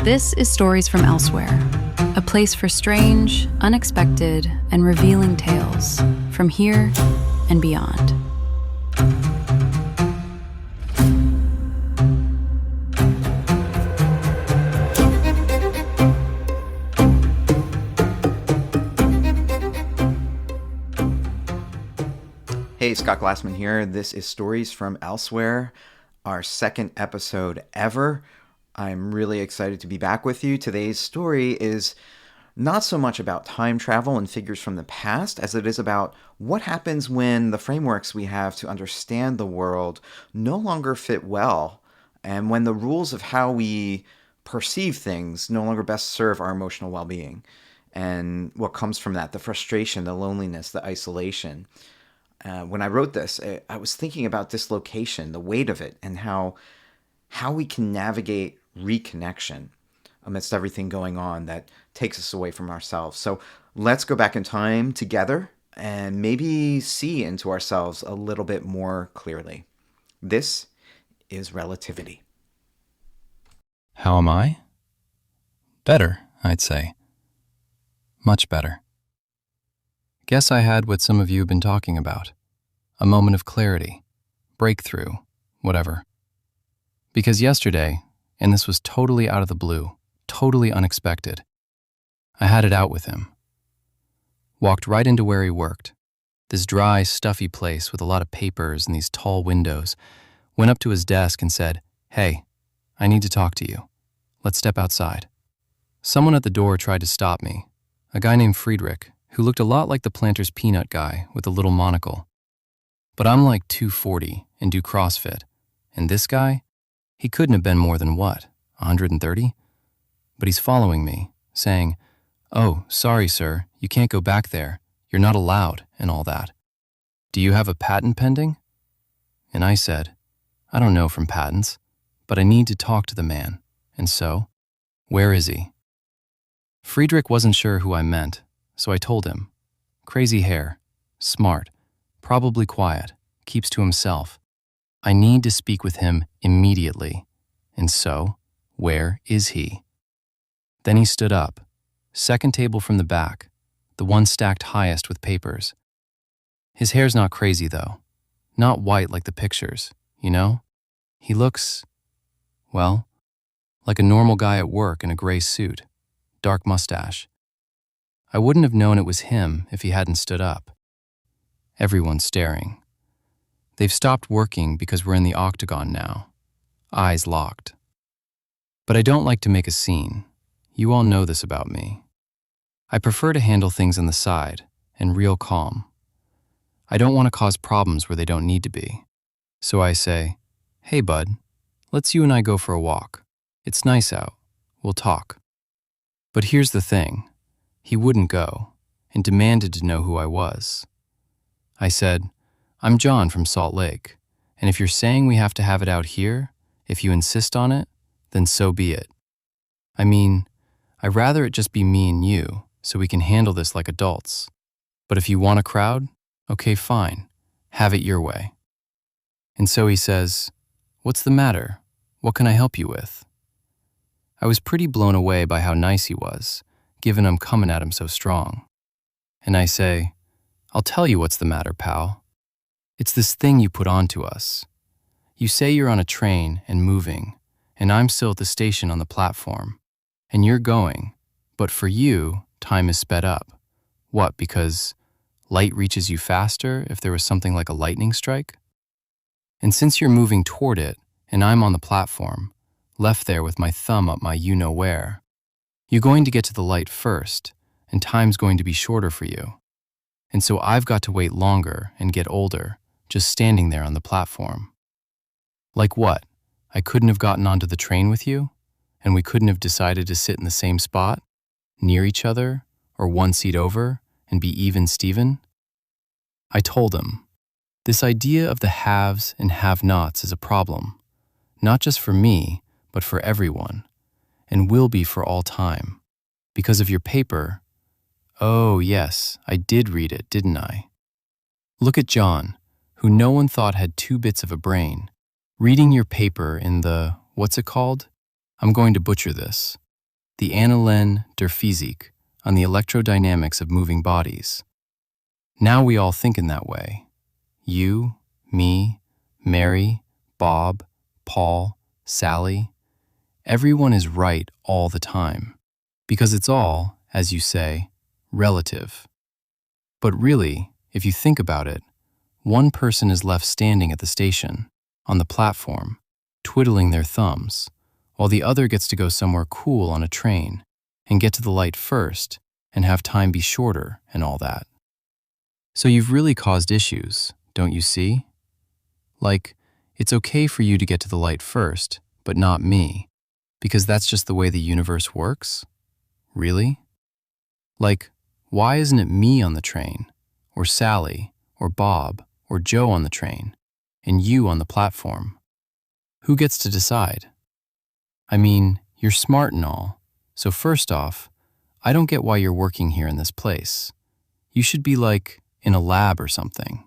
This is Stories from Elsewhere, a place for strange, unexpected, and revealing tales from here and beyond. Hey, Scott Glassman here. This is Stories from Elsewhere, our second episode ever. I'm really excited to be back with you. Today's story is not so much about time travel and figures from the past as it is about what happens when the frameworks we have to understand the world no longer fit well, and when the rules of how we perceive things no longer best serve our emotional well-being. And what comes from that, the frustration, the loneliness, the isolation. When I wrote this, I was thinking about dislocation, the weight of it, and how we can navigate reconnection amidst everything going on that takes us away from ourselves. So let's go back in time together and maybe see into ourselves a little bit more clearly. This is Relativity. How am I? Better, I'd say. Much better. Guess I had what some of you have been talking about. A moment of clarity, breakthrough, whatever. Because yesterday, and this was totally out of the blue, totally unexpected, I had it out with him. Walked right into where he worked, this dry, stuffy place with a lot of papers and these tall windows, went up to his desk and said, "Hey, I need to talk to you. Let's step outside." Someone at the door tried to stop me, a guy named Friedrich, who looked a lot like the Planters Peanut guy with a little monocle. But I'm like 240 and do CrossFit, and this guy, he couldn't have been more than what, 130? But he's following me, saying, "Oh, sorry, sir, you can't go back there. You're not allowed," and all that. "Do you have a patent pending?" And I said, "I don't know from patents, but I need to talk to the man. And so, where is he?" Friedrich wasn't sure who I meant, so I told him. Crazy hair, smart, probably quiet, keeps to himself. I need to speak with him immediately. And so, where is he? Then he stood up, second table from the back, the one stacked highest with papers. His hair's not crazy though, not white like the pictures, you know? He looks, well, like a normal guy at work in a gray suit, dark mustache. I wouldn't have known it was him if he hadn't stood up. Everyone's staring. They've stopped working because we're in the octagon now, eyes locked. But I don't like to make a scene. You all know this about me. I prefer to handle things on the side and real calm. I don't want to cause problems where they don't need to be. So I say, "Hey bud, let's you and I go for a walk. It's nice out. We'll talk." But here's the thing. He wouldn't go and demanded to know who I was. I said, "I'm John from Salt Lake, and if you're saying we have to have it out here, if you insist on it, then so be it. I mean, I'd rather it just be me and you so we can handle this like adults. But if you want a crowd, okay, fine, have it your way." And so he says, "What's the matter? What can I help you with?" I was pretty blown away by how nice he was, given I'm coming at him so strong. And I say, "I'll tell you what's the matter, pal. It's this thing you put onto us. You say you're on a train and moving, and I'm still at the station on the platform, and you're going, but for you, time is sped up. What, because light reaches you faster if there was something like a lightning strike? And since you're moving toward it, and I'm on the platform, left there with my thumb up my you-know-where, you're going to get to the light first, and time's going to be shorter for you. And so I've got to wait longer and get older, just standing there on the platform. Like what? I couldn't have gotten onto the train with you? And we couldn't have decided to sit in the same spot, near each other, or one seat over, and be even Steven?" I told him, this idea of the haves and have-nots is a problem, not just for me, but for everyone, and will be for all time. Because of your paper. Oh, yes, I did read it, didn't I? Look at John, who no one thought had 2 bits of a brain, reading your paper in the, what's it called? I'm going to butcher this. the Annalen der Physik on the electrodynamics of moving bodies. Now we all think in that way. You, me, Mary, Bob, Paul, Sally. Everyone is right all the time, because it's all, as you say, relative. But really, if you think about it, one person is left standing at the station, on the platform, twiddling their thumbs, while the other gets to go somewhere cool on a train and get to the light first and have time be shorter and all that. So you've really caused issues, don't you see? Like, it's okay for you to get to the light first, but not me, because that's just the way the universe works? Really? Like, why isn't it me on the train, or Sally, or Bob, or Joe on the train, and you on the platform? Who gets to decide? I mean, you're smart and all, so first off, I don't get why you're working here in this place. You should be like, in a lab or something.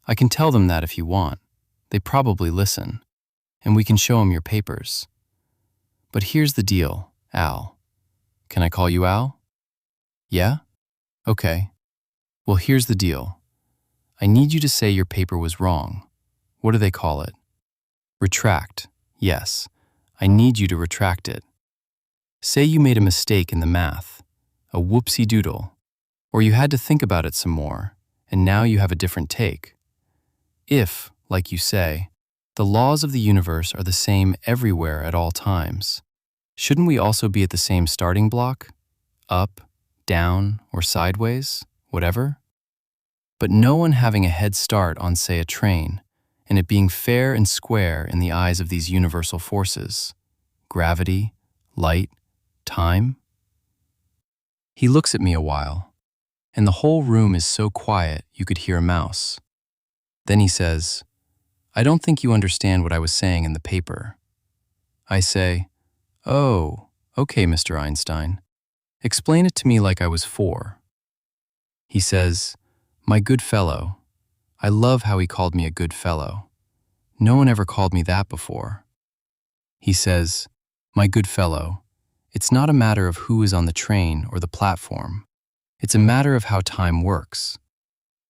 I can tell them that if you want. They probably listen, and we can show them your papers. But here's the deal, Al. Can I call you Al? Yeah? Okay. Well, here's the deal. I need you to say your paper was wrong. What do they call it? Retract. Yes. I need you to retract it. Say you made a mistake in the math, a whoopsie-doodle, or you had to think about it some more, and now you have a different take. If, like you say, the laws of the universe are the same everywhere at all times, shouldn't we also be at the same starting block? Up, down, or sideways, whatever? But no one having a head start on, say, a train, and it being fair and square in the eyes of these universal forces, gravity, light, time? He looks at me a while, and the whole room is so quiet you could hear a mouse. Then he says, I don't think you understand what I was saying in the paper. I say, oh, okay, Mr. Einstein. Explain it to me like I was 4. He says, my good fellow. I love how he called me a good fellow. No one ever called me that before. He says, my good fellow, it's not a matter of who is on the train or the platform. It's a matter of how time works.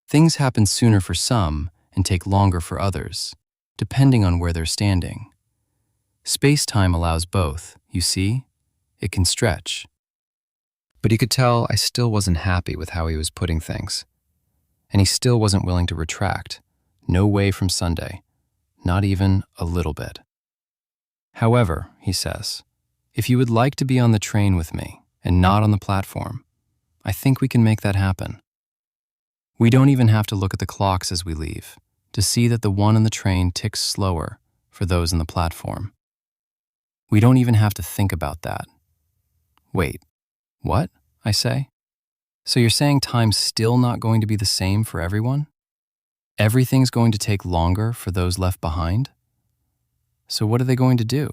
Things happen sooner for some and take longer for others, depending on where they're standing. Space-time allows both, you see? It can stretch. But you could tell I still wasn't happy with how he was putting things. And he still wasn't willing to retract. No way from Sunday. Not even a little bit. However, he says, if you would like to be on the train with me and not on the platform, I think we can make that happen. We don't even have to look at the clocks as we leave to see that the one on the train ticks slower for those on the platform. We don't even have to think about that. Wait, what? I say. So you're saying time's still not going to be the same for everyone? Everything's going to take longer for those left behind? So what are they going to do?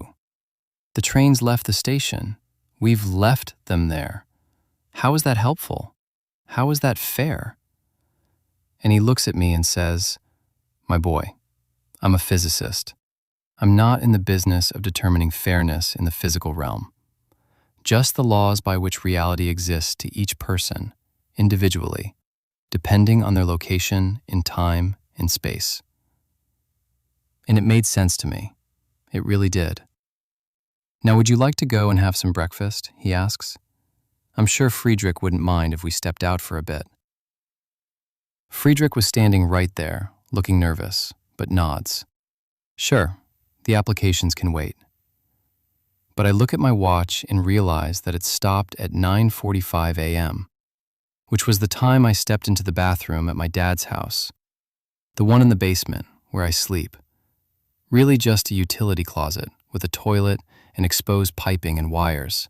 The train's left the station. We've left them there. How is that helpful? How is that fair? And he looks at me and says, my boy, I'm a physicist. I'm not in the business of determining fairness in the physical realm. Just the laws by which reality exists to each person, individually, depending on their location in time and space. And it made sense to me. It really did. Now, would you like to go and have some breakfast? He asks. I'm sure Friedrich wouldn't mind if we stepped out for a bit. Friedrich was standing right there, looking nervous, but nods. Sure, the applications can wait. But I look at my watch and realize that it stopped at 9:45 a.m., which was the time I stepped into the bathroom at my dad's house, the one in the basement where I sleep. Really just a utility closet with a toilet and exposed piping and wires.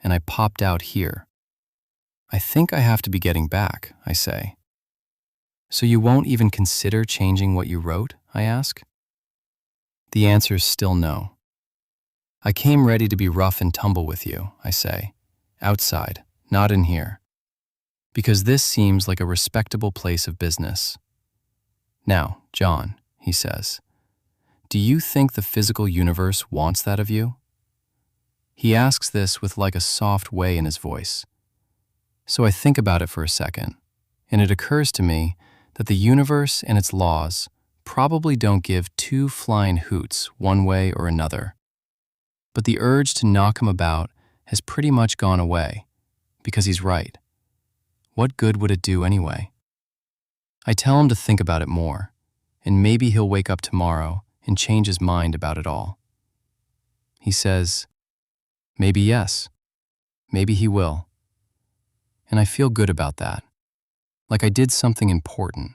And I popped out here. I think I have to be getting back, I say. So you won't even consider changing what you wrote, I ask? The answer is still no. I came ready to be rough and tumble with you, I say. Outside, not in here. Because this seems like a respectable place of business. Now, John, he says, do you think the physical universe wants that of you? He asks this with like a soft way in his voice. So I think about it for a second, and it occurs to me that the universe and its laws probably don't give two flying hoots one way or another. But the urge to knock him about has pretty much gone away, because he's right. What good would it do anyway? I tell him to think about it more, and maybe he'll wake up tomorrow and change his mind about it all. He says, maybe yes, maybe he will. And I feel good about that, like I did something important.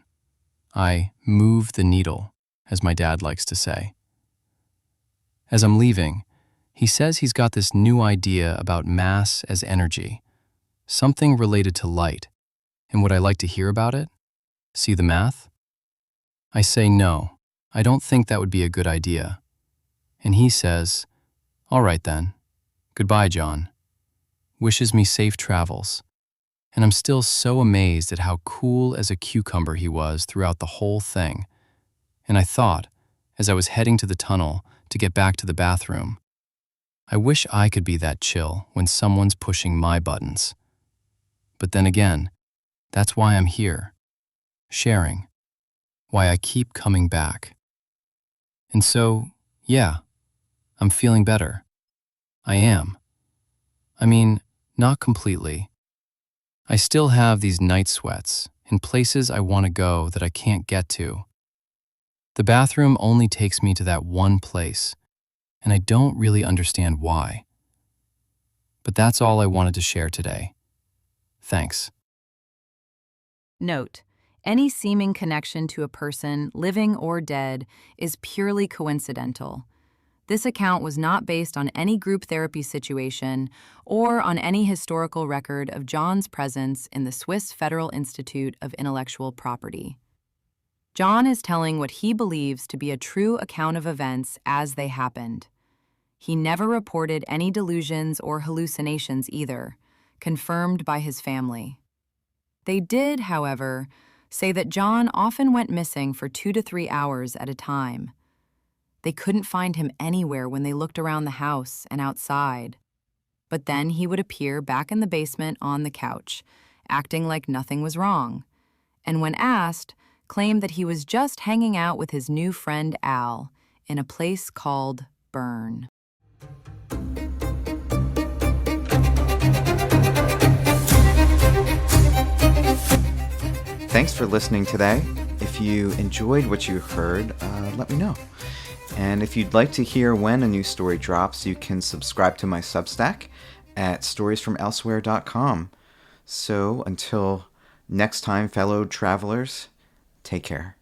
I moved the needle, as my dad likes to say. As I'm leaving, he says he's got this new idea about mass as energy, something related to light. And would I like to hear about it? See the math? I say no, I don't think that would be a good idea. And he says, all right then. Goodbye, John. Wishes me safe travels. And I'm still so amazed at how cool as a cucumber he was throughout the whole thing. And I thought, as I was heading to the tunnel to get back to the bathroom, I wish I could be that chill when someone's pushing my buttons. But then again, that's why I'm here, sharing, why I keep coming back. And so, yeah, I'm feeling better. I am. I mean, not completely. I still have these night sweats in places I want to go that I can't get to. The bathroom only takes me to that one place, and I don't really understand why. But that's all I wanted to share today. Thanks. Note: any seeming connection to a person, living or dead, is purely coincidental. This account was not based on any group therapy situation or on any historical record of John's presence in the Swiss Federal Institute of Intellectual Property. John is telling what he believes to be a true account of events as they happened. He never reported any delusions or hallucinations either, confirmed by his family. They did, however, say that John often went missing for 2 to 3 hours at a time. They couldn't find him anywhere when they looked around the house and outside. But then he would appear back in the basement on the couch, acting like nothing was wrong, and when asked, claimed that he was just hanging out with his new friend Al in a place called Bern. Thanks for listening today. If you enjoyed what you heard, let me know. And if you'd like to hear when a new story drops, you can subscribe to my Substack at storiesfromelsewhere.com. So until next time, fellow travelers, take care.